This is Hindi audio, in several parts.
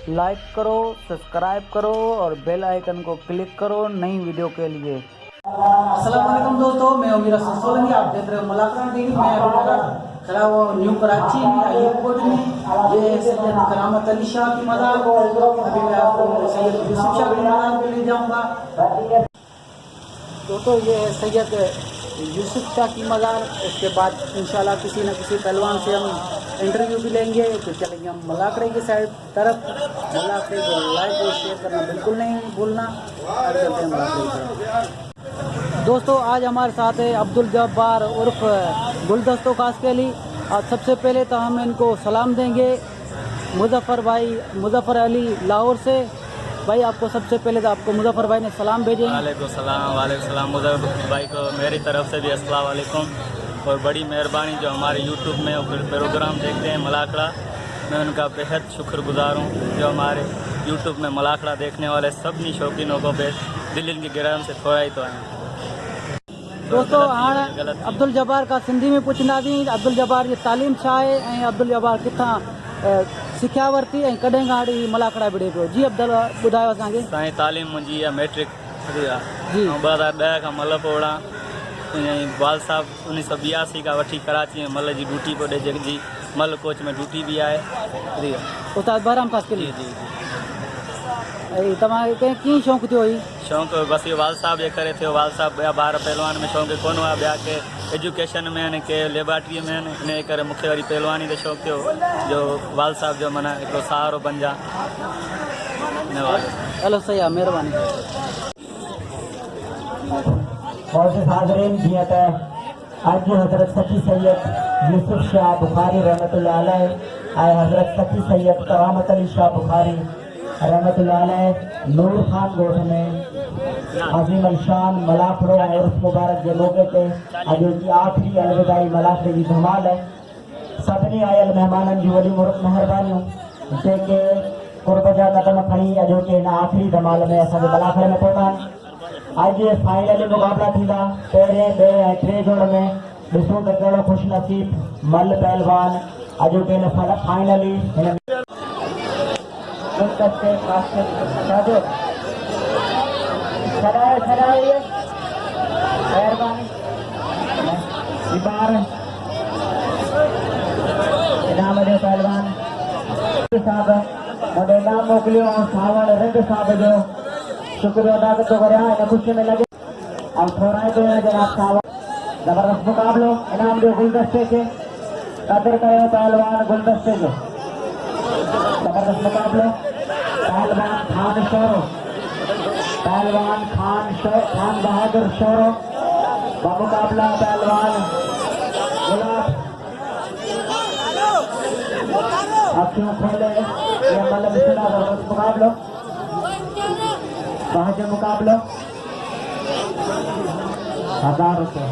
लाइक करो, सब्सक्राइब करो और बेल आइकन को क्लिक करो नई वीडियो के लिए। अस्सलाम वालेकुम दोस्तों, मैं उमीर हसन सोलंकी, आप देख रहे हो मुलाकात टीवी। मैं अभी खड़ा हुआ न्यू कराची में एयरपोर्ट में। ये सैयद करामत अली शाह की मज़ार, अभी मैं आपको सैयद यूसुफ शाह की मज़ार पे ले जाऊँगा। दोस्तों ये है सैयद यूसुफ शाह की मज़ार। इसके बाद इंशाल्लाह किसी न किसी पहलवान से हम इंटरव्यू भी लेंगे। तो चलेंगे हम मलाकड़े की साइड तरफ। मलाकड़े को लाइक और शेयर करना बिल्कुल नहीं भूलना। अब चलते हैं मलाकड़े की तरफ। दोस्तों आज हमारे साथ है अब्दुल जब्बार उर्फ गुलदस्तो कास्केली। आज सबसे पहले तो हम इनको सलाम देंगे मुजफ्फर अली लाहौर से। भाई आपको सबसे पहले तो आपको मुजफ्फर भाई ने सलाम भेजे। वालेकुम सलाम मुजफ्फर भाई को मेरी तरफ से भी अस्सलाम वालेकुम। और बड़ी मेहरबानी जो हमारे यूट्यूब में प्रोग्राम देखते हैं मलाकड़ा, मैं उनका बेहद शुक्रगुजार हूँ। जो हमारे यूट्यूब में मलाकड़ा देखने वाले सभी शौकीनों को दिल की गिरान से थोड़ा ही तो आए। दोस्तों हाँ अब्दुल जब्बार का सिंधी में पूछना थी। अब्दुल जब्बार जी तालीम छा है ऐं अब्दुल जब्बार किथां सिख्या वरिती ऐं कॾहिं खां हाणे मलाकड़ा विढ़े पियो? जी अब्दुल ॿुधायो असांखे। साईं तालीम मुंहिंजी आहे मैट्रिक जी। 2010 खां मल पोड़ा बाल साहब 1982 खां वठी कराची में मल जी ड्यूटी पियो ॾे, जंहिंजी मल कोच में ड्यूटी भी आहे। उस्ताद बहराम कास्केली जी जी ऐं तव्हांखे कीअं शौक़ु थियो हुई? शौक़ु बस ये वाल साहब जे करे थियो। वाल साहब ॿिया ॿार पहलवान में शौक़ु कोन हुआ, ॿिया के एजुकेशन में आहिनि, के लेबॉर्ट्री में आहिनि। इन करे मूंखे वरी पहलवानी ते शौक़ु थियो जो वाल साहब जो माना हिकिड़ो सहारो बणिजा। हलो सही आहे, महिरबानी। हाज़रीन जीअं त अॼु हज़रत सची सैयद यूसुफ शाह बुखारी रहमतुल्लाह अलैह ऐं हज़रत सची सैयद करामत अली शाह बुखारी रहमतुल्लाह अलैह नूर खान ॻोठ में अज़ीम अलशान मलाकड़ो ऐं उर्स मुबारक जे मौक़े ते अॼु जी आख़िरी अलविदाई मलाकड़े जी धमाल है। सभिनी आयल महिमाननि जी वॾी महिरबानियूं जेके कुर्ब जा कदम खणी अॼु के हिन आख़िरी धमाल में असांजे मलाकड़े में पहुता आहिनि। अॼु फाइनली मुक़ाबला थींदा पहिरें ॿिए ऐं टे जोड़ में। ॾिसूं त कहिड़ो ख़ुशि नसीब मल पहलवान अॼु के हिन फाइनली हिन महिरबानी इनाम ॾियो पहलवान साहब मुंहिंजो इनाम मोकिलियो ऐं सावण रिंग साहब जो शुक्रिया अदा थो करियां इन ख़ुशी में लॻे ऐं थोराए थो जनाब साहब। ज़बरदस्त मुक़ाबिलो इनाम ॾियो गुलदस्ते खे, क़दुरु कयो पहलवान गुलदस्ते जो। ज़बरदस्त मुक़ाबिलो पहलवान खान शोरो, पहलवान खान बहादुर शोरो बमुक़ाबिला पहलवान गुलाब। अखियों खोले ये मल मिसला ज़बरदस्त मुक़ाबिलो बाहर मुकाबलो 1000 रुपये।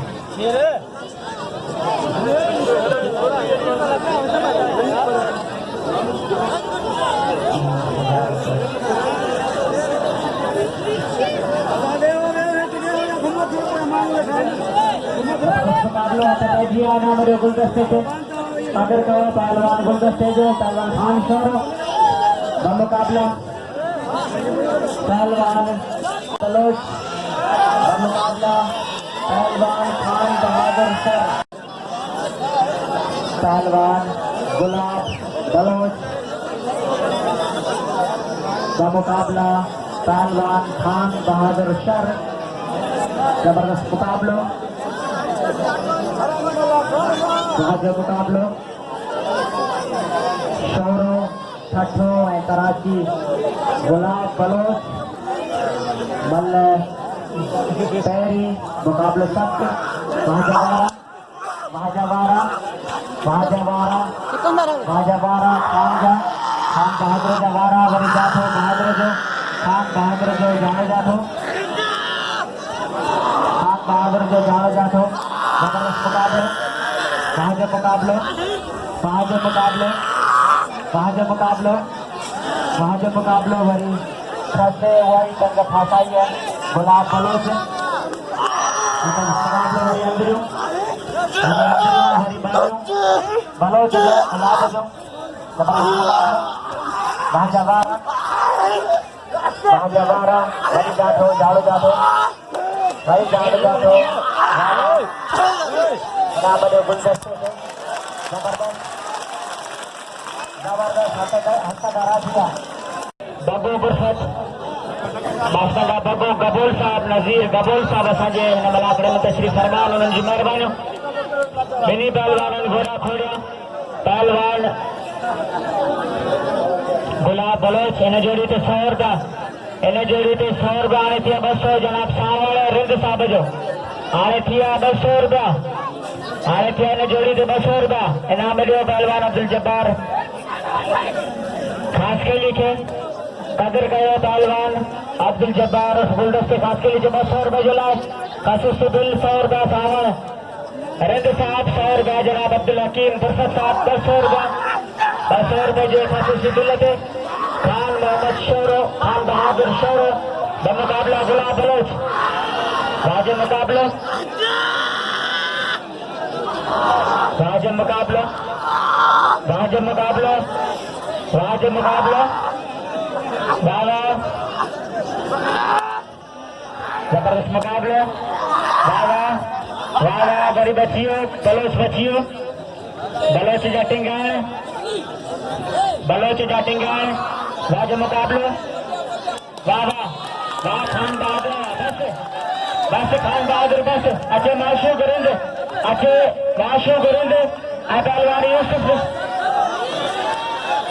मुकाबलो गुलदस्ते के कदर करो पहलवान गुलदस्ते जो पहलवान खान शोरो बमुकाबला पहलवान बलोच बमुकाबला पहलवान खान बहादुर सर पहलवान गुलाब बलोच बमुकाबला पहलवान खान बहादुर सर। जबरदस्त मुकाबलो मुकाबलो शोरो ठठो ऐं कराची गुलाब बलोच मल पहिरीं मुक़ाबिलो सख़्तु भाजावारा खान बहादुर जा वारा वरी जाथो बहादुर जो खान बहादुर जो जान जाथो ज़बरदस्त मुक़ाबिलो वरी फसे वरी तंग फासाई है गुलाब बलोच वरी अंदरियूं हरी बलोच जो गुलाब जो ज़बरदस्त वरी जातो झाड़ू जातो वरी झाड़ू जातो बराबर गुलदस्ते से जबरदस्त हस्तकारा दिया बब्बू बुरसत बादशाह बब्बू गबूल साहब नज़ीर गबूल साहब असांजे हिन मलाकड़े में तशरीफ़ फरमाइनि उन्हनि जी महिरबानियूं ॿिन्ही पहलवाननि घोड़ा खोलिया पहलवान गुलाब बलोच इन जोड़ी ते 100 रुपया इन जोड़ी ते 100 रुपया हाणे थिया 200 जनाब सावड़ रिंद साहब जो हाणे थिया 200 रुपया हाणे थिया इन जोड़ी ते 200 रुपया इनाम ॾियो पहलवान अब्दुल जब्बार खास के लिखे कदर कयो पहलवान अब्दुल जब्बार गुलदस्ते खास के लिए 200 रुपये जो लाए खसूस बिल 100 रुपया सावड़ रिंद साहब 100 रुपया जनाब अब्दुल हकीम फुर्सत साहब 200 रुपया 200 रुपये जो खसूस बिल थे खान मोहम्मद शोरो खान बहादुर शोरो बमुकाबला गुलाब बलोच वाजिब मुकाबला वाजिब मुकाबला वाजिब मुकाबला वाजिब मुकाबला वाह जबरदस्त मुकाबला वाह बड़ी बच्चियों बलोच जाटिंगान वाजिब मुकाबला वाह खान बहादुर बस खान बहादुर बस अच्छे माशू गुरिंद पहलवान यूसुफ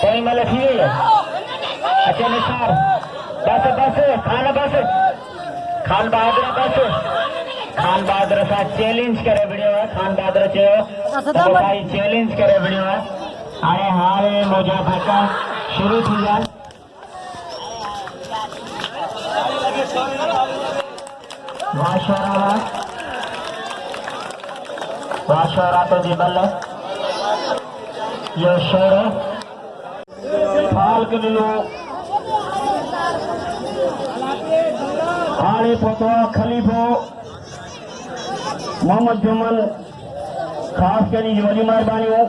कोई मल थी हुई है अच्छे निसार बस खान बहादुर सां चैलेंज करे विड़ियो है खान बहादुर चयो त भाई चैलेंज करे विड़ियो है हाणे हाणे मौजा भाका शुरू थी विया वाशोरा तो जी बल यो शेर फाल के लो हाणे पोतो खलीफो मोहम्मद जुमल खास करी जी वॾी महिरबानियूं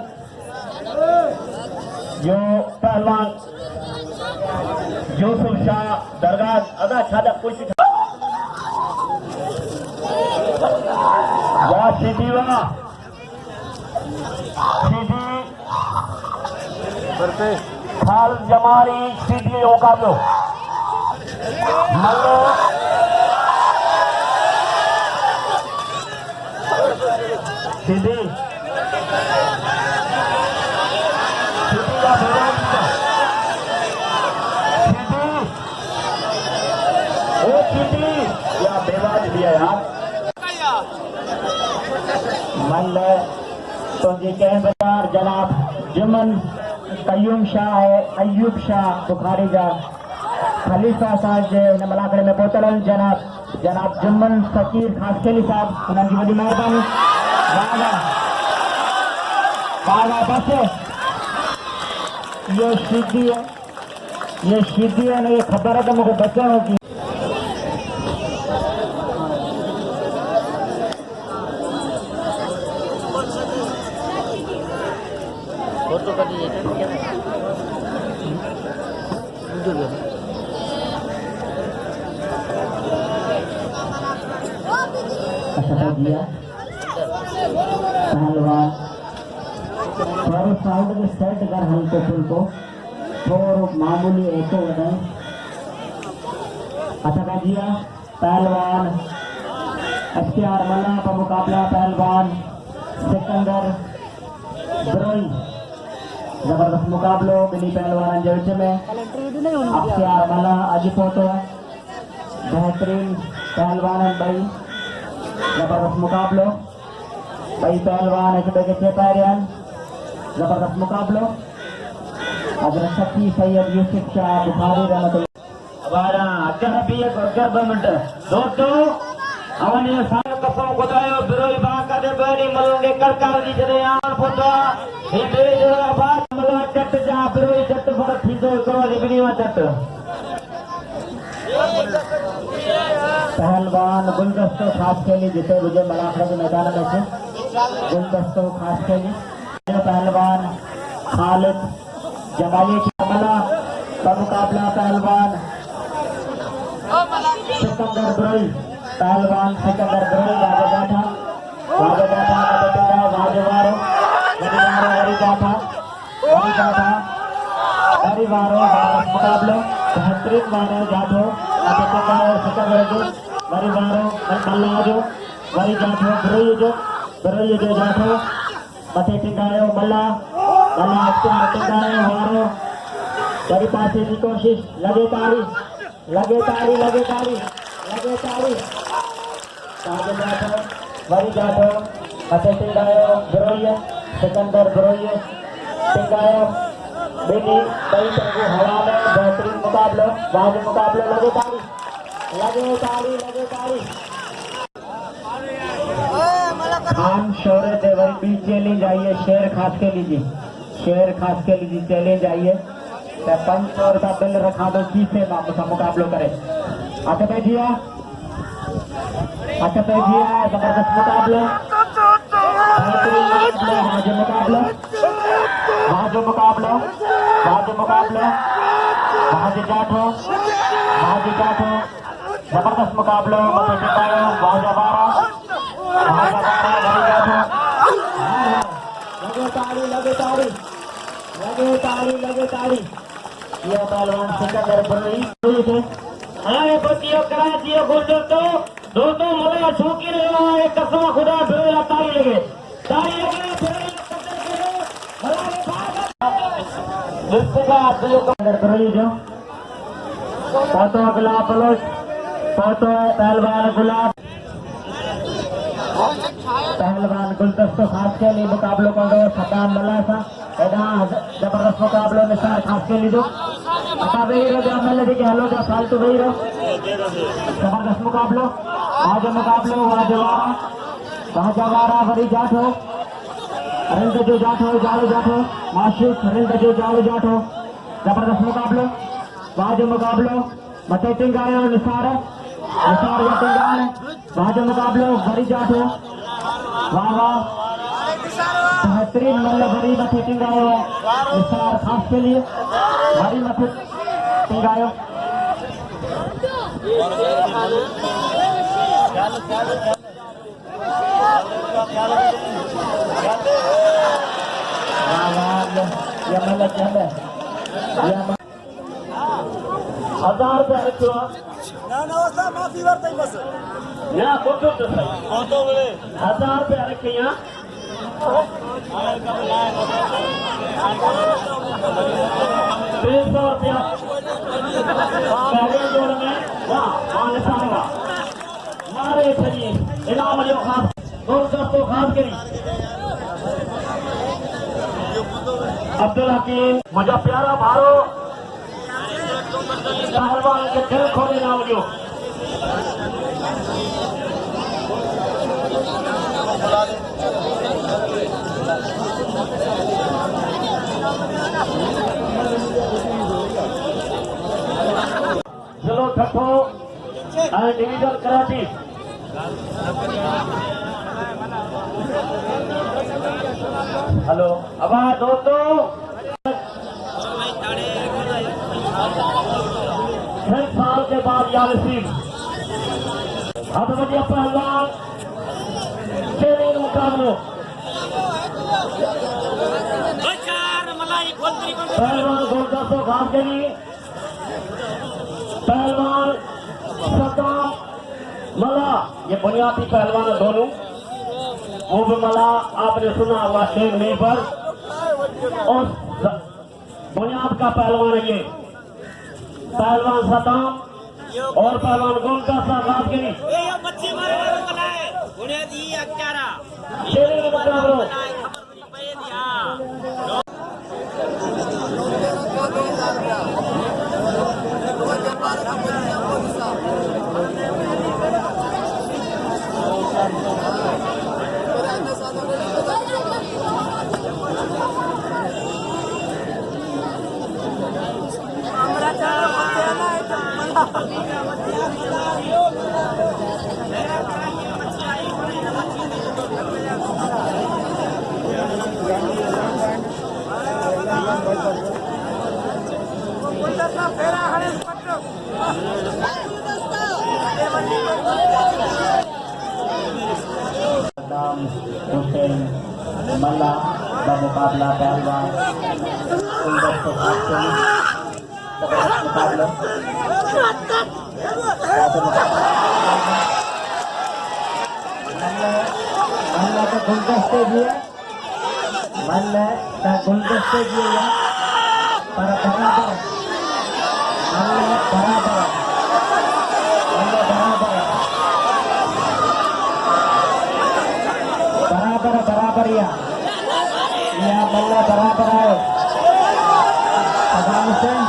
जो पहलवान यूसुफ शाह दरगाह अदा छाड़ा कुछ सीधी खाल जमारी सीधी मुकाबलो मल्लो सीधी या बेवाज दिया यार मल्ल तो जी कह बाजार जनाब जुमन कयूम शाह है अयूब शाह बुखारी जा खलीफा साहब जे इन मलाकड़े में पहुंचल जनाब जुमन फकीर खासकेली साहब उन्हनि जी वॾी महिरबानी वाह बस ये सीधी है ये खबर है तो मुझे बचण की फोटो का दिए पहलवान थोड़े साइड में सेट कर हल्को फुल्को थोड़ो मामूली एको वधाए अच्छा दिया पहलवान अख्तियार मल्ला का मुकाबला पहलवान सिकंदर ब्रोई जबरदस्त मुकाबलो ॿिन्ही पहलवान जे विच में अख्तियार मल्ला अॼु पहुतो बेहतरीन पहलवान ॿई जबरदस्त मुकाबलो ॿई पहलवान हिक ॿिए खे चेपाए रहिया आहिनि जबरदस्त मुकाबलो हज़रत सखी सैयद यूसुफ शाह बुखारी रहमतुल्लाह वारा अगर भी एक अगर 2 मिनट दोस्तों ಅವನಿಯ ಸಾಕಪ್ಪ ಗೊತ್ತಾಯೋ ಬಿರೋಯಿ ಬಾಕದೆ ಬರಿ ಮಲಂಗೆ ಕರ್ಕಾರಿ ಜರೆ ಯಾನ್ ಪೋತ ಈ ಬೇಜರ ಬಾತ್ ಮಲ ಚಟ್ ಜಾ ಬಿರೋಯಿ ಚಟ್ ಫರ ಥೀದೋ ಕರೋ रिबनीवा चट पहलवान गुलदस्तों खास के लिए जिते विजय मलाखड़ा के मैदान में थे गुलदस्तों खास के लिए पहलवान खालिद जमाली की हमला का मुकाबला पहलवान सिकंदर ब्रोई, पहलवान सिकंदर ब्रोई वाजगाठा वाजवारो परिवारों मुकाबले बेहतरीन माने जाठो सिकंदर परिवारों मल्लाजो वरी जाठो ब्रोई जो जाठो मथे टिकायो मल्ला अख्तियार टिकायो वारो dari पासे की कोशिश लगे ताली वरी जाठो मथे टिकायो ब्रोई सिकंदर ब्रोई टिकायो बेटी कई तरह हवा में बेहतरीन मुकाबला वाज मुकाबले लगे ताली खान शौर्य देवरी भी चैलेंज आइए शेर खास के लीजिए चैलेंज आइए 500 रुपया बिल रखा दो जी से मुकाबलो करे अच्छा पेजिया जबरदस्त मुकाबला वाज जाठो जबरदस्त मुकाबला लगे ताली ये पहलवान सिकंदर ब्रोई थे अरे बच्चियों करा जियो गोल दोस्तों मजा शौकीन है कसम खुदा बिरला ताली लगे सिकंदर ब्रोई जो फोटो गुलाब पलोच फोटो पहलवान गुलदस्तों खास के लिए मुकाबलों को सदाम मलासा जबरदस्त मुकाबलों में सार खास के लिए हेलो जो फालतू वही रहो जबरदस्त मुकाबलों वाजवारा वरी जाठो रिंद जो जाठो माशूक रिंद जो जाठो जबरदस्त मुकाबलो मथे टिंगायो निसार या टिंगान वाज मुकाबलो वरी जाठो वाह बेहतरीन भरी मथे टिंगायो निसार खास के लिए भारी मथे टिंगायो हजार रुपया रखो माफी वर्ताई बस यहाँ फोटो तो सही 1000 रुपया रखे यहाँ 300 रुपया पहले जोड़ में वाह मारे सही इनाम जो खास दोस्तों खास करी अब्दुल हकीम मुझे प्यारा भारो पहलवान के दिल खोले ना मुझे चलो ठठो डिवीजन कराची हेलो अब दोस्तों 6 साल के बाद यासिन अब मुझे पहलवान चैलेंज मुकाबलो पहलवान गोलदस्तों घास के लिए पहलवान सदाम मला ये बुनियादी पहलवान दोनों वो भी मला आपने सुना हुआ शेख नहीं पर और बुनियाद का पहलवान है ये पहलवान सदाम और पहलवान गोल का साथ के लिए शेर मुकाबलो सद्दाम हुसैन मल्ला बमुकाबला पहलवान गुलदस्ते खास मुकाबला मल्ला का गुलदस्ते दिए मल्ला का गुलदस्ते दिए पर बराबर मल्ला बराबर बराबर या मल्ला बराबर है सद्दाम हुसैन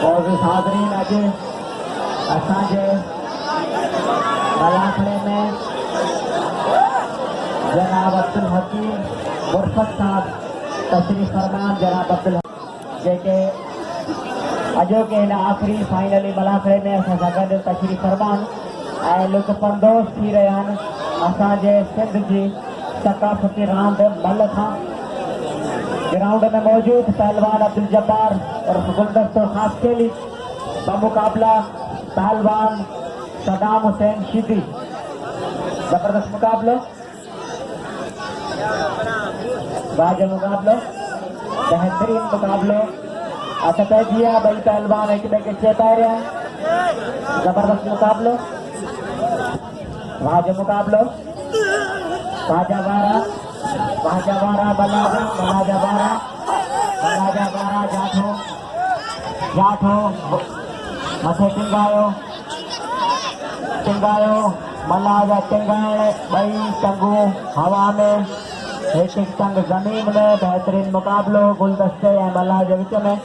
और भी हाज़रीन अॼु असांजे मलाखड़े में जनाब अब्दुल हकीम मुर्शद साहब तशरीफ़ फरमान जनाब अब्दुल जेके अॼो के हिन आख़िरी फाइनली मलाखड़े में असां सां गॾु तशरीफ़ फरमान ऐं लुत्फ़अंदोज़ थी रहिया आहिनि असांजे सिंध जी सकाफ़ती रांदि मल खां ग्राउंड में मौजूद पहलवान अब्दुल जब्बार और गुलदस्तो खास खेली बमुकाबला पहलवान सद्दाम हुसैन शीदी। जबरदस्त मुकाबलो वाजिब मुकाबलो बेहतरीन मुकाबलो अच्छा दिया भाई पहलवान एक ॿिए खे चेताए रहिया आहिनि जबरदस्त मुकाबलो वाजिब मुकाबलो बाजावारा बलाजावारा जाठो मथे टिंगायो मलाजा टिंगाइण ॿई टंगूं हवा में हिकु टंग ज़मीन में बेहतरीन मुकाबलो गुलदस्ते ऐं मला जे विच में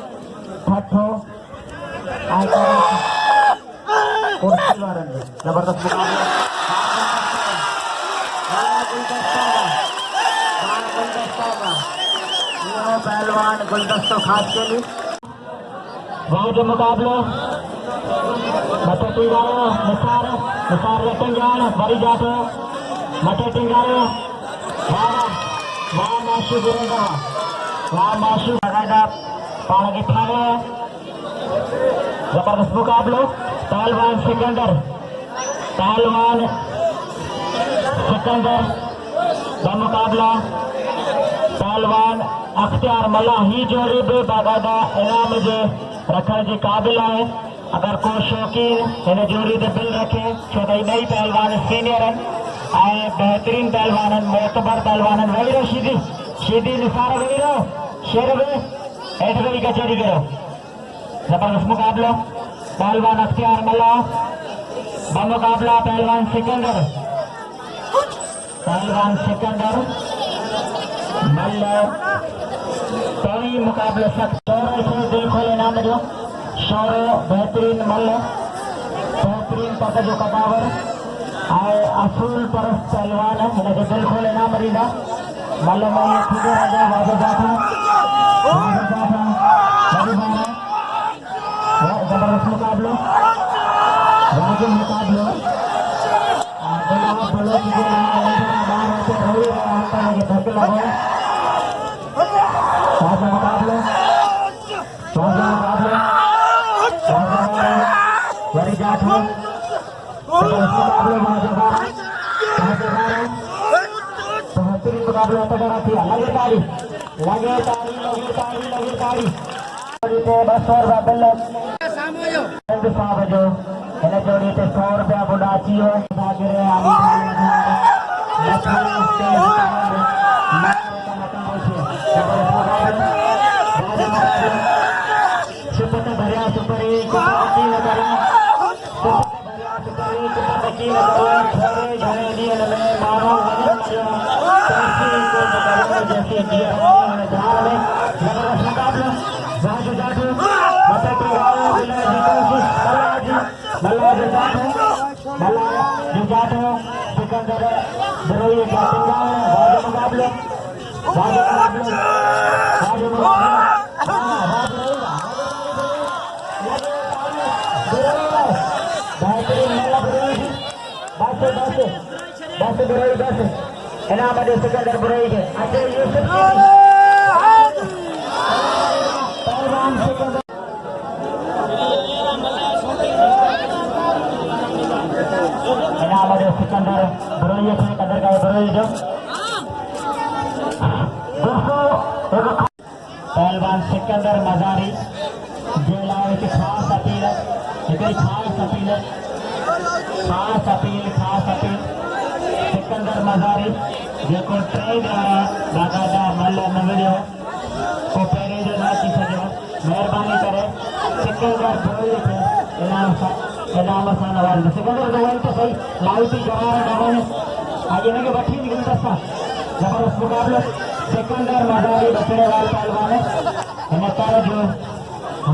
ठठो ऐं कुर्सी वारनि जो ज़बरदस्त मुकाबलो पहलवान गुलदस्तो खास के लिए बहुत मुकाबलो मथे टिंगायो निसार टिंगाण वरी जाठो मथे टिंगायो वाह माशू गुरेगा वाह माशू लगादा पाण के ठाणे जबरदस्त मुकाबलो पहलवान सिकंदर बमुकाबला पहलवान अख्तियार मल्ला ही जोड़ी भी बाकायदा इनाम जे रखण जे क़ाबिल है अगर को शौकीन हिन जोड़ी ते बिल रखे छो त ॿई पहलवान सीनियर आहिनि ऐं बेहतरीन पहलवान आहिनि मोतबर पहलवान आहिनि वेही रहो शीदी निसार वेही रहो शेर वे हेठि वेही कचहरी करो जबरदस्त मुकाबलो पहलवान अख्तियार मल्ला बमुकाबला पहलवान सिकंदर मल्ल तवी मुकाबले सख्त से दिल खोले नाम जो शौरो बेहतरीन मल्ल बेहतरीन पत जो कदावर आए असूल परस पहलवान हिन जो दिल खोले नाम ॾींदा मल्ल में ये थींदो राजा वाजो जाठा जबरदस्त मुकाबलो वाजिब मुकाबलो वरी जाठो बेहतरीन मुकाबला तगड़ा थी लगे ताड़ी 200 रुपया बिल साहब जो हिन जोड़ी ते 100 रुपया बुढ़ा अची वियो सिकंदर बिरोई का मुकाबले बेहतरीन बस बुराई बस इनाम दे सिकंदर बुराई के अजय यूसुफ पहलवान सिकंदर इनाम दे सिकंदर बुराई से कदर का बुराई जो पहलवान सिकंदर मजारी जेलाओ की खास अपील खास अपील सिकंदर मजारी जेको टे ॼणा बाक़ाइदा मल न विड़ियो को पहिरें जो न थी सघियो महिरबानी करे सिकंदर बुरोई खे इनाम सां नवाज़िजो सिकंदर जो वञ त सही लाइटी जवार न वञ अॼु हिनखे वठी निकिरी अथसि ज़बरदस्त मुक़ाबिलो सिकंदर मजारी बचड़े वाल पहलवान हिन कर जो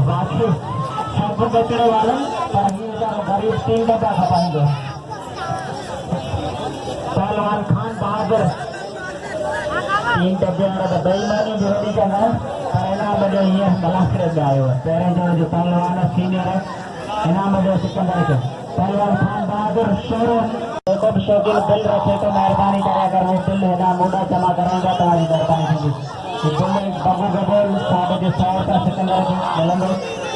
बाक़ी सब बचड़े वारनि पर हीअ वीचारो ग़रीब 3 दफ़ा खपाईंदो पहलवान खान बहादुर 3 दफ़े वारा त बेईमानी जो वॾी कंदा आहिनि पर इनाम जो हीअं मलाखिर में आयो आहे पहिरें जो पहलवान सीनियर आहे इनाम जो सिकंदर खे पहलवान खान बहादुर शोरो जेको बि शौक़ीन बिल रखे तो महिरबानी करे अगर वो बिल इनाम मुंडा जमा कराईंदा तव्हांजी महिरबानी थींदी बिल बबू गबोल साहब जो 100 रुपया सिकंदर खे मिलंदो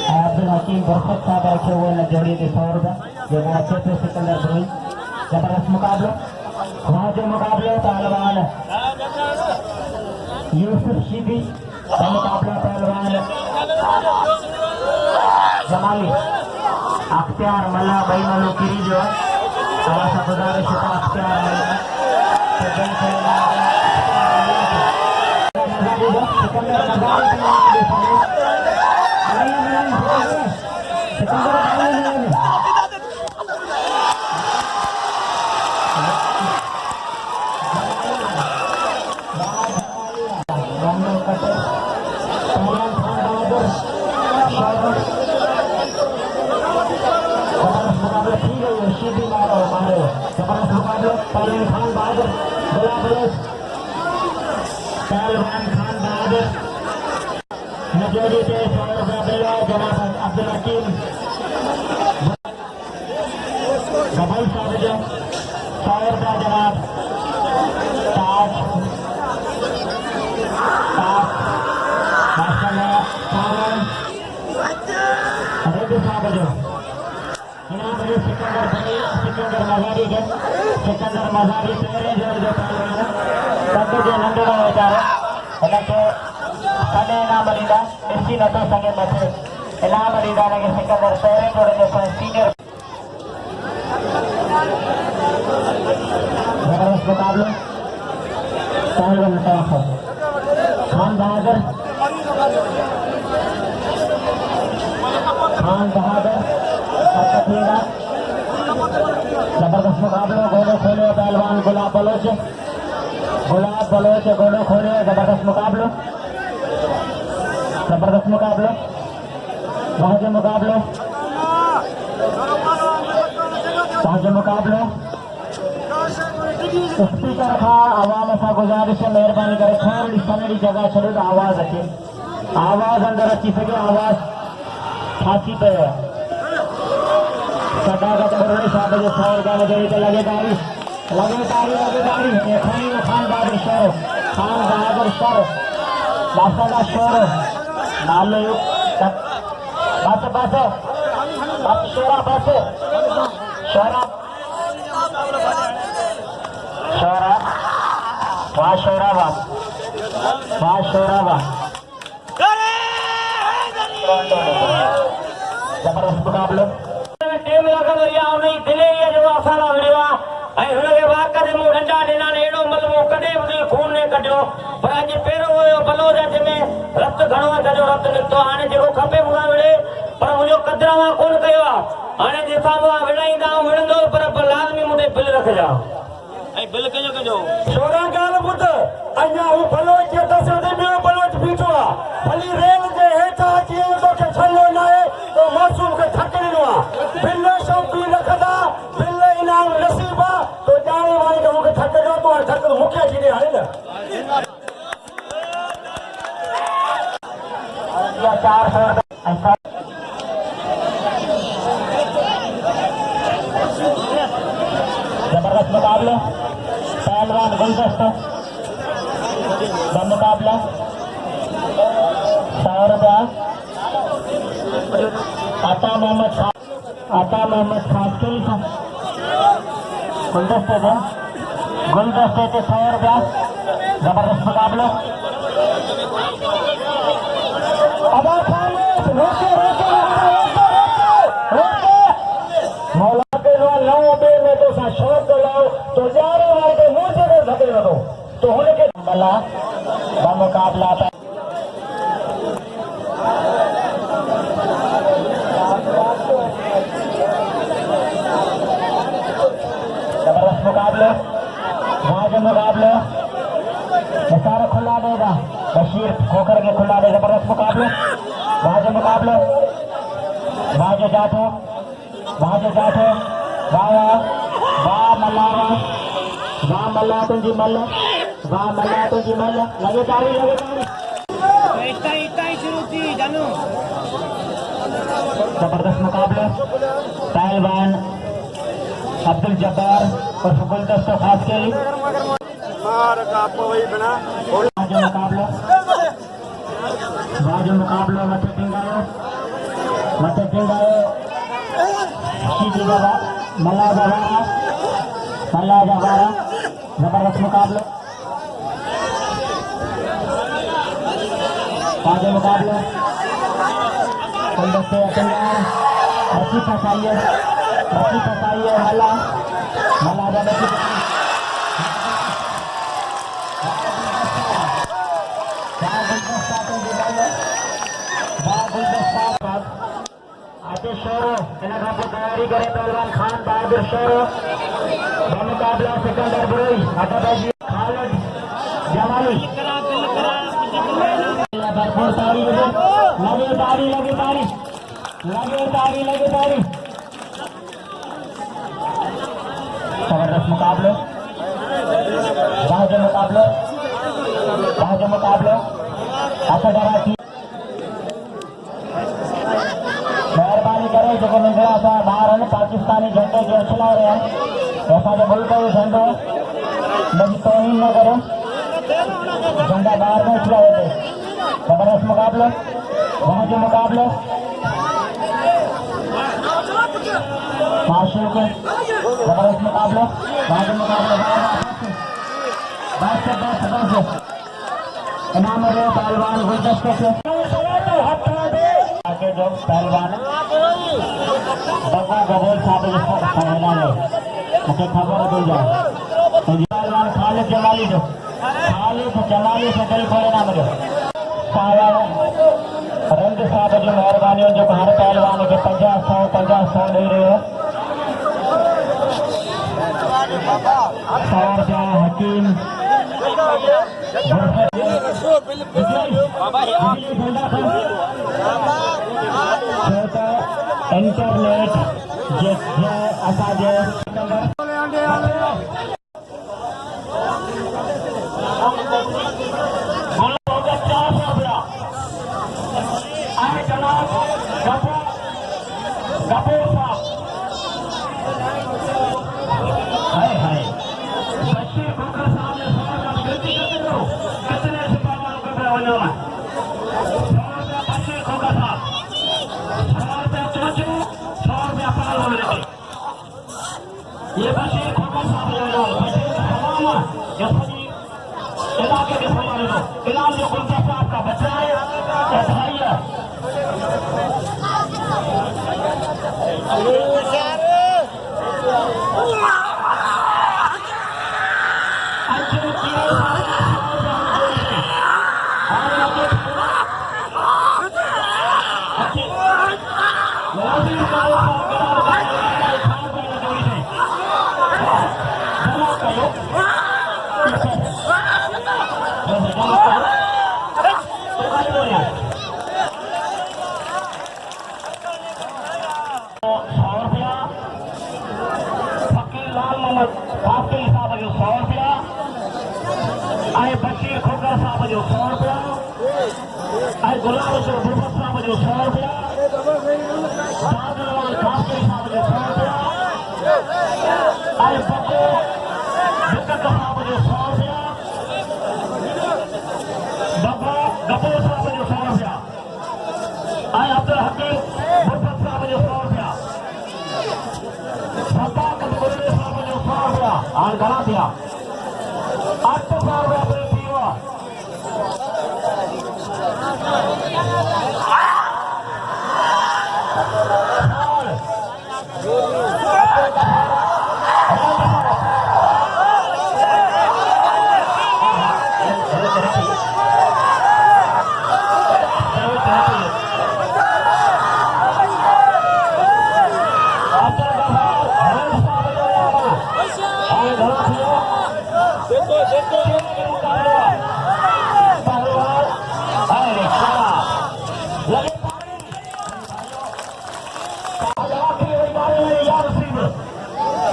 अब्दुल हकीम बरकत साहब रखे हुए न जोड़ी के 100 रुपया जो अचे तो सिकंदर बुरोई जबरदस्त मुकाबलो वहाँ जो मुकाबले पहलवान यूसुफ शीबी मुकाबला पहलवान जमाली अख्तियार मल्ला भाई मल्लू किरी जो थोड़ा सा गुजारिश है अख्तियार मल्ला पहलवान खान बहादुर नजोरी के 100 रुपया बिल्ला जनाब अब्दुल हकीम गबल साहब जो 100 रुपया जनाब ताज माशाल्लाह सावन रेड्डी साहब जो इनाम जो सिकंदर मजारी के सिकंदर मजारी तेरे जो पहलवान तक जो नंढड़ो वीचारो हिनखे कॾहिं इनाम ॾींदा ॾिसी नथो सघे मथे इनाम ॾींदा हिनखे सिकंदर तेरे जोड़े जो सीनियर जबरदस्त मुकाबलो पहलवान खान बहादुर जबरदस्त मुकाबलो गोलो खोले पहलवान गुलाब बलोच गोलो खोले जबरदस्त मुकाबलो मुकाबलो स्पीकर खां आवाम सां गुज़ारिश है महिरबानी करे थोड़ी सन्हड़ी जगह छॾियो त आवाज़ अचे आवाज़ अंदर अची सके आवाज़ फांसी पे है सदाकत मुरली साहब जो 100 रुपया विझी त लगे तारी खान बहादुर शोर बादशाह शोर नालो बस शोरा जबरदस्त मुकाबलो टीम लॻंदो या उन जी दिलेरीअ जो असां लाइ विड़ियो आहे ऐं हुनखे वाक़ ते मूं डंडा ॾिना अहिड़ो मलबो कॾहिं बि खून न कढियो पर अॼु पहिरियों हुयो बलोच में रत घणो आहे सॼो रत निकितो हाणे जेको खपे मूंखां विड़े पर मुंहिंजो कदर मां कोन कयो आहे हाणे जेका मां विड़ाईंदा विड़ंदो पर लाज़मी मूं ते बिल रखिजा बिल कजो छोरा ॻाल्हि ॿुध अञा हू बलोच जे दस ते ॿियो बलोच बीठो आहे भली रेल जे हेठां अची तोखे छॾियो न आहे तो मौसूम खे थक ॾिनो आहे बिल शौक़ी रखंदा बिल इनाम नसीब आहे तो ॼाणे वाणी खे मूंखे थक ॾियो तो थक मूंखे अची ॾे हाणे न 400 जबरदस्त मुकाबले पहलवान गुलदस्ता मुकाबला 100 रुपया आता मोहम्मद खास के लिए गुलदस्ते थे 100 रुपया जबरदस्त मुकाबला मौला के नौ बे में तो शौक लाओ तो जा रहे के मुंह से धके दो तो होने के बला मुकाबला जबरदस्त मुकाबले मुकाबले सारा खुला देगा बशीर खोकर के खुला दे जबरदस्त मुकाबले मुकाबले जाटो वाह मल्ला तुझी मल्ल लगे तारी जबरदस्त मुकाबले पहलवान अब्दुल जब्बार और गुलदस्ता खास के लिए मुकाबला मत टिंगायो मल्ला जवारा जबरदस्त मुकाबला मुकाबला रस्सी फसाइए मल्ला आते शोरो तैयारी करे पहलवान खान बहादुर शोरो मुकाबला सिकंदर बुरई अटबाजी खालिद जमाली भरपूर तारी लगे तारी जबरदस्त मुकाबले मुकाबले अच्छा डराती मेहरबानी करे जो निंदड़ा सा बाहर पाकिस्तानी झंडे जो चला रहे हैं ऐसा जो मुल्क है झंडो मेरी तोहिन न करो झंडा बाहर में चला रहे थे जबरदस्त मुकाबले माशूर के जबरदस्त मुकाबले इनाम रहे पहलवान गुलदस्ते से जो पहलवान गबोल साहब मुझे खबर दे जाए पहलवान खालिद जमाली से दिल खोले ना मुझे रंग साहब जो मेहरबानी जो हर पहलवान के 50-100 दे रहे हो 100 रुपया हकीम इंटरनेट ये बशीर खोकर साहब इलाके के हमारे लोग इलाम जो गुलदस्ता साहब का बच्चा है भाई है बशीर खोकर साहब जो 100 रुपया गुलाब जो बुरबत साहब जो 100 रुपया साहब जो 100 रुपया बको हाल घना थिया 800 रुपया प्रीति हुआ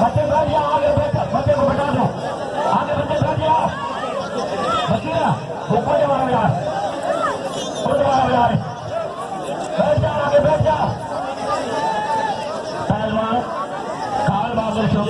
बच्चे बैठ जाओ आगे बच्चे को बैठा दो आगे बच्चे बैठ जाओ बच्चे ना ऊपर वाला यार बैठ जाओ आगे बैठ जाओ पहलवान काल बादल शो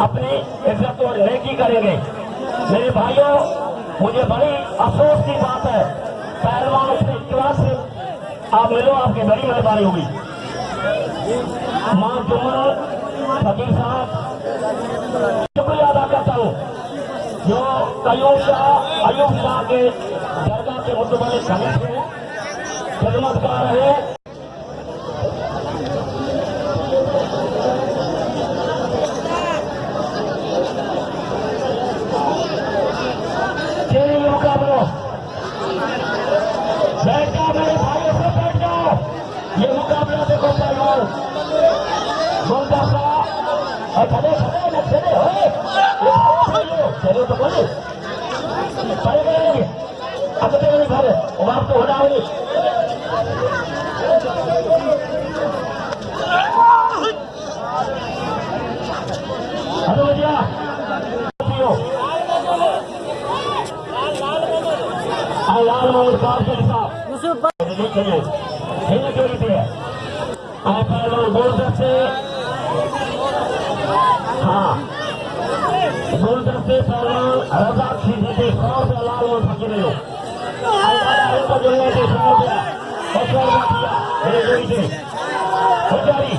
अपनी इज्जत और नेकी करेंगे। मेरे भाइयों, मुझे बड़ी अफसोस की बात है, पहलवान अपने क्लास से आप मिलो, आपकी बड़ी मेहरबानी होगी। मां जुमन फकीर साहब शुक्रिया अदा करता हूँ जो अयूब शाह के दरगाह के मुतबले खलीफे हैं, खिदमत कर रहे हैं। बैठ जाओ मेरे भाइयों से, बैठ जाओ। ये मुकाबला देखो पहलवान बोलता था और खड़े न चले हो चलो तो बोले पड़े गए अब तो नहीं घर और आप तो होना होगी। हेलो भैया लाल मोहम्मद कासिम साहब जोड़ी थी आप पहलवान बोल सकते हाँ बोल सकते पहलवान रजाक सीधी थे 100 रुपया लाल मोहम्मद फकीर लो जोड़ने थे 100 रुपया और 100 रुपया किया मेरे जोड़ी थे हो जारी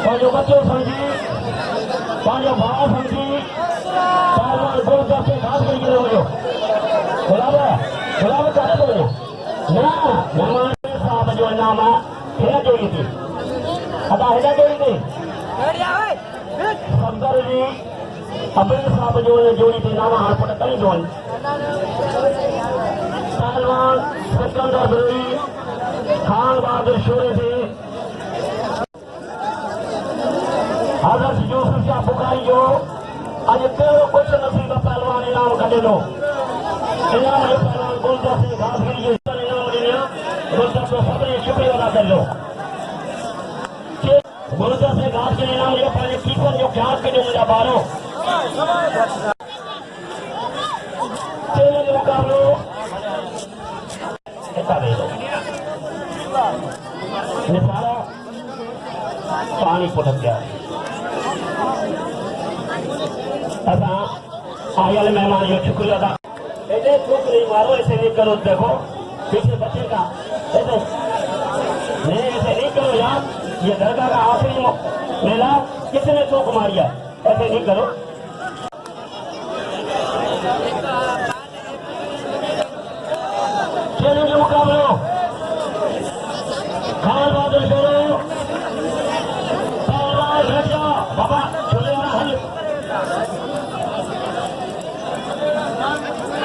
पंहिंजो बच्चो समझी पंहिंजो भाउ समझी पहलवान गुरुदास से ख़ासि करी करे वञो। गुलाब काथे थो वञो न मेहमान साहब जो इनाम आहे हिन जोड़ी ते अदा हिन जोड़ी ते सफदर जी अबीर साहब जो जोड़ी ते इनाम हाणे पुट कई थो वञे। पहलवान सिकंदर बिलोई खान बहादुर शोरे से हज़रत यूसुफ शाह बुखारी जो अॼु कहिड़ो कुझु नसीब पहलवान इनाम कढे थो। इनाम जो पहलवान गुलदस्त से घासगिरी जो इनाम ॾिना गुलदस्त जो सभिनी शुक्रिया अदा कजो। गुलदस्त से घासगिरी इनाम जो पंहिंजे कीपन जो ख़्यालु कजो मुंहिंजा ॿारो चलेंगे मुकाबलों ऐसा दे दो ये सारा पानी पुटक गया ऐसा आयल मेहमान ये शुक्रिया अदा ऐसे थूक नहीं मारो ऐसे नहीं करो देखो पीछे बच्चे का ऐसे नहीं ऐसे नहीं करो यार ये दरगाह का आखिरी मेला किसने थूक मारिया ऐसे नहीं करो चलेंगे मुकाबलों खान बहादुर करो बाबा चले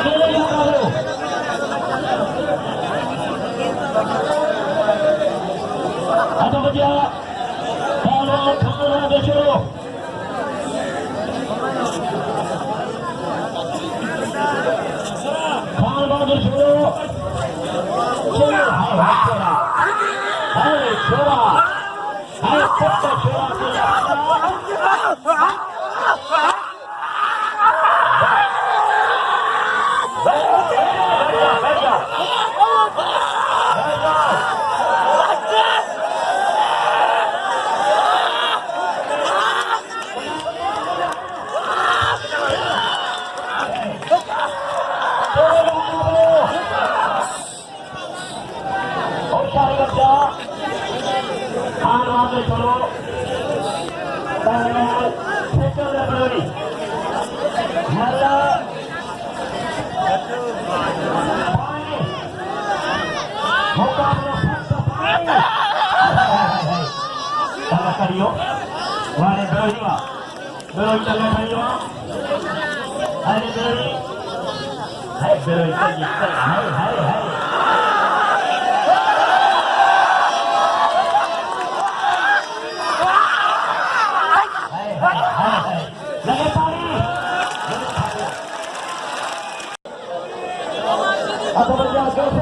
चलेंगे मुकाबलों अच्छा बचिया खान बहादुर छोड़ो खान बहादुर छोड़ो चलो हाय छोरा हाय सबका छोरा करियो वाले बेरोजगा बेरोजगा करियो अरे बेरोजगी है बेरोजगी है लगे पानी अब बच्चा कैसे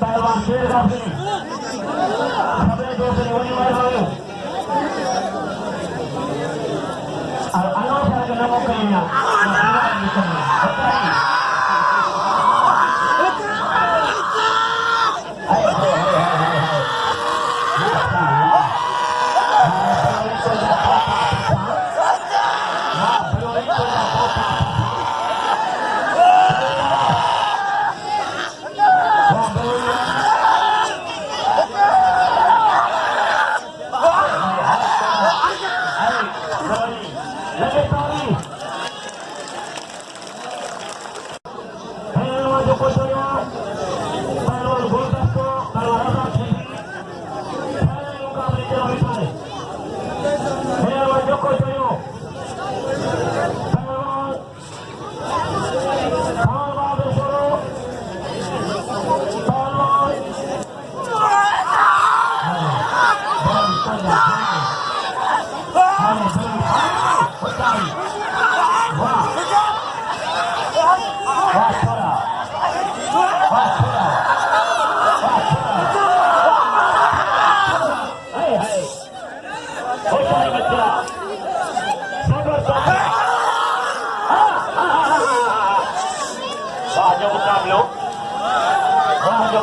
पहलवान शेर काफी सबने दो से निवनी मार रहे हो और अनावश्यक नमो कहिया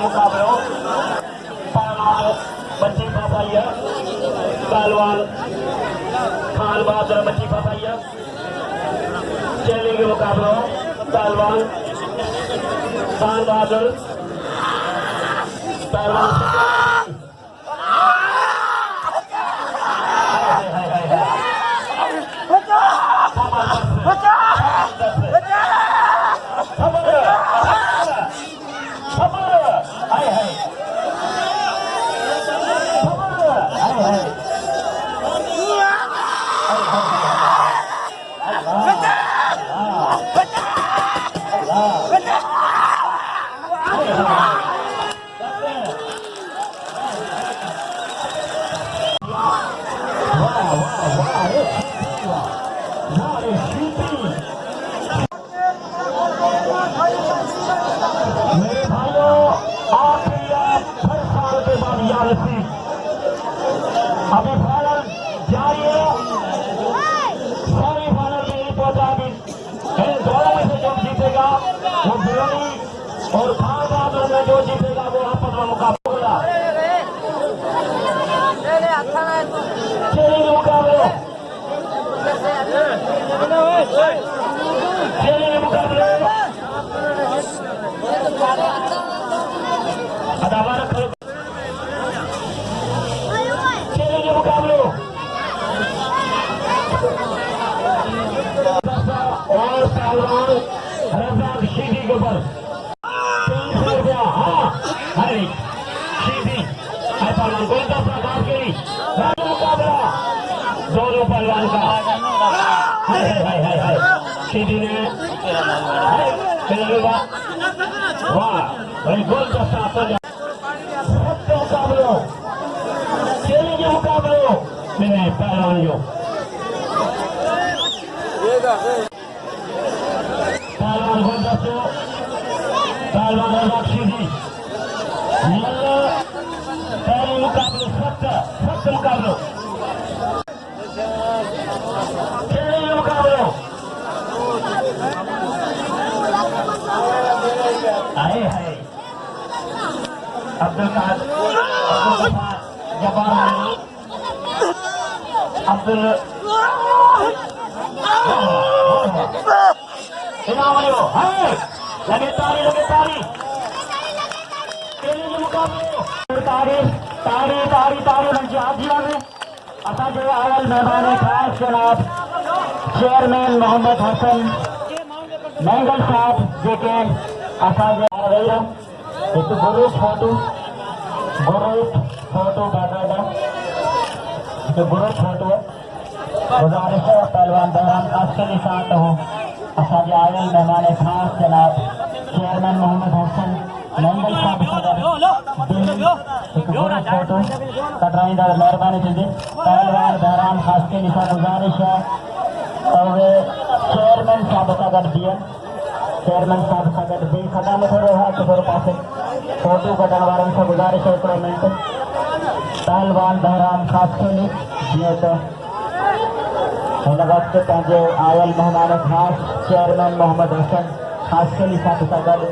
मुकाबलों बच्ची फसाइया पहलवान खान बहादुर बच्ची फसाइया चलेंगे मुकाबलों पहलवान खान बहादुर मेरे भाइयों, आखिरी हर साल के बाद याद रखी, अभी फाइनल जारी है, सेमीफाइनल में नहीं पहुंचा अभी। इन दोनों में से जो जीतेगा वो बिलोनी और खानदान में जो जीतेगा वो आपस में मुकाबला चलेंगे मुकाबले अदावार चलेंगे मुकाबले और पहलवान रज़ाक शीदी के ऊपर 300 रुपया। हाँ हरी शीदी है पहलवान को 10 लाख के लिए मुकाबला दोनों पहलवान का। हाय शीदी ने वाह भाई गोल दस्ता सबके मुकाबलों चलेंगे मुकाबलों में पहलवानों पहलवान गोल दस्तों पहलवान रज़ाक शीदी पहले मुकाबले सख्त मुकाबलों चलेंगे मुकाबलों आए है अब्दुल जब्बार अब्दुल इनाम है लगे तारी तेरे मुकाबले तारी मंजिया में असांजे आयल मेहमान खास जनाब चेयरमैन मोहम्मद हसन मैंगल साहब जेके असांजे आ रही है एक ग्रुप फोटो बाकायदा ग्रुप फोटो गुजारिश है पहलवान बहराम खास के साथ हो असांजे आयल मेहमान खास जनाब चेयरमैन मोहम्मद हसन मैंगल साहब एक ग्रुप फोटो कटराइंदा मेहरबानी थींदी पहलवान बहराम खास के साथ गुजारिश है और चेयरमैन साहब सां गॾु बीहनि चेयरमैन साहब सां गॾु बीह खॾा में थोरो हथ थोरो पासे फोटो कढण वारनि सां गुज़ारिश है हिकिड़ो मिंट पहलवान बहराम खास खेली जीअं त हिन वक़्तु पंहिंजे आयल महिमान ख़ास चेयरमैन मोहम्मद हसन खास खेली साहब सां गॾु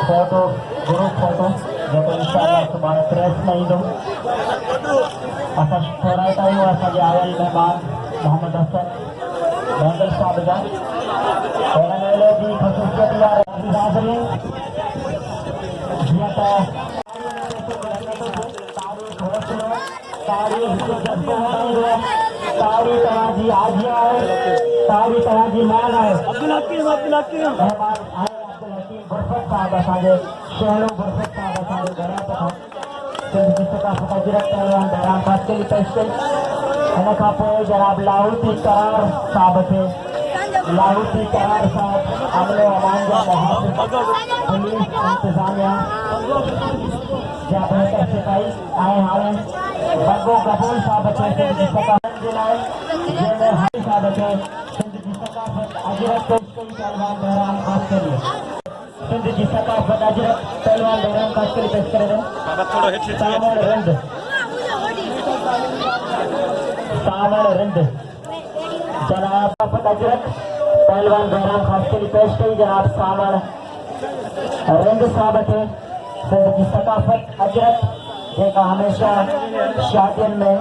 फोटो ग्रुप फोटो जेको इंशाअल्लाह सुभाणे प्रेस में ईंदो असां थोराईंदा आहियूं असांजे आयल महिमान मोहम्मद हसन मैंगल साहब जा हिन मेले जी ख़ुशूसियत इहा हाज़िरीन जीअं त तारी तव्हांजी आजिया आहे तारी तव्हांजी मान आहे अब्दुल हकीम मेहमान आहे अब्दुल हकीम गुरफत साहब असांजे शहरो गुरफत साहब असांजे घरां खां सिंध जी सकाफ़त अजरत पहलवान बहराम खास के लिए पेश कई हिन खां पोइ जनाब लाहौती करार साहब खे लाहौती करार साहब अमन अमान जा मुहाफ़िज़ पुलिस इंतज़ामिया जा बहितर सिपाही ऐं हाणे बग्गो कपूर साहब खे सिंध जी सकाफ़त जे लाइ जंहिंमें हाई साहब खे सिंध जी सकाफ़त अजरत पेश कई पहलवान बहराम खास के लिए सिंध जी सकाफ़त अजरत पहलवान बहराम खास के लिए पेश करे रहे सावण रिंद जनाब सकाफ़त अजरत पहलवान बहराम खास के लिए पेश कई जनाब सावण रिंद साहब खे सिंध जी सकाफ़त अजरत जेका हमेशा शादियुनि में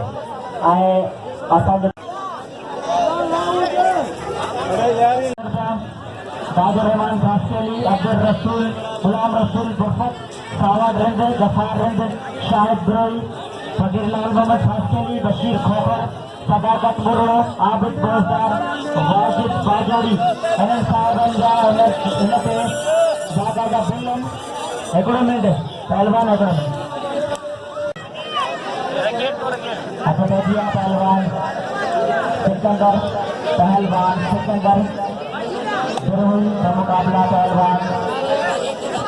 ऐं असांजे ताजो रहमान खास अली अब्दुल रसूल गुलाम रसूल बुरफत सावद रंज गफार रंज शाहिद ब्रोई फकीर लाल मोहम्मद फास्केली बशीर खोखर सदाकत मुर्रो आबिद बोजदार वाजिद बाजोड़ी अनन साहब अंजा इनते जागा बिल्लन एकोनॉमिक पहलवान एकोनॉमिक अकबरिया पहलवान सिकंदर बिरुई का मुकाबला पहलवान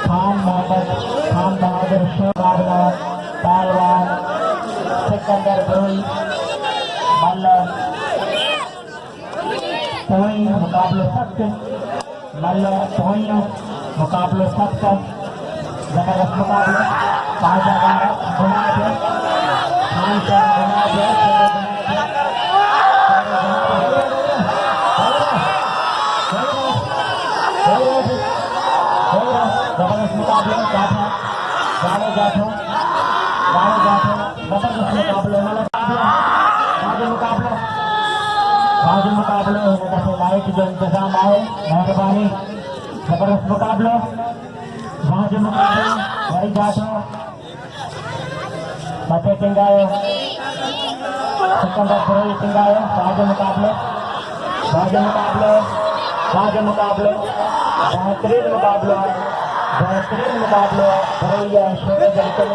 खान मोहम्मद खान बहादुर शेखवारना पहलवान सिकंदर बिरुई मल्ल तोई मुकाबले सख्त मल्ल तोई मुकाबले सख्त जबरदस्त मुकाबले 5 जगह गुना दे जबरदस्त मुकाबले बाजू मुकाबले लाइट जो इंतजाम आए मेहरबानी जबरदस्त मुकाबले बाजू मुकाबले वही जातो मते टिंगायो सिकंदर बिरोई टिंगायो बाजू मुकाबले बेहतरीन मुकाबले बिरोई शोर जलकन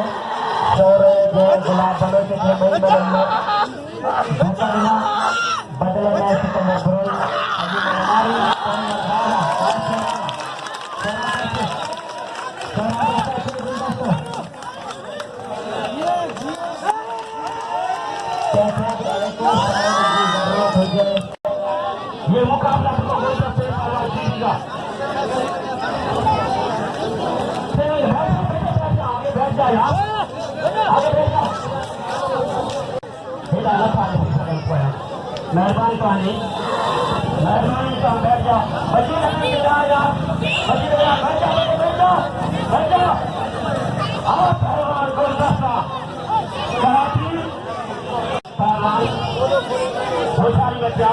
शोर जो गुलाब बनो के थे मई बदल में भटकना बदलना सिकंदर बिरोई अभी हमारी ये मुकाबला आगे बैठ जाए मेहरबानी तो बैठ जाओ बच्चा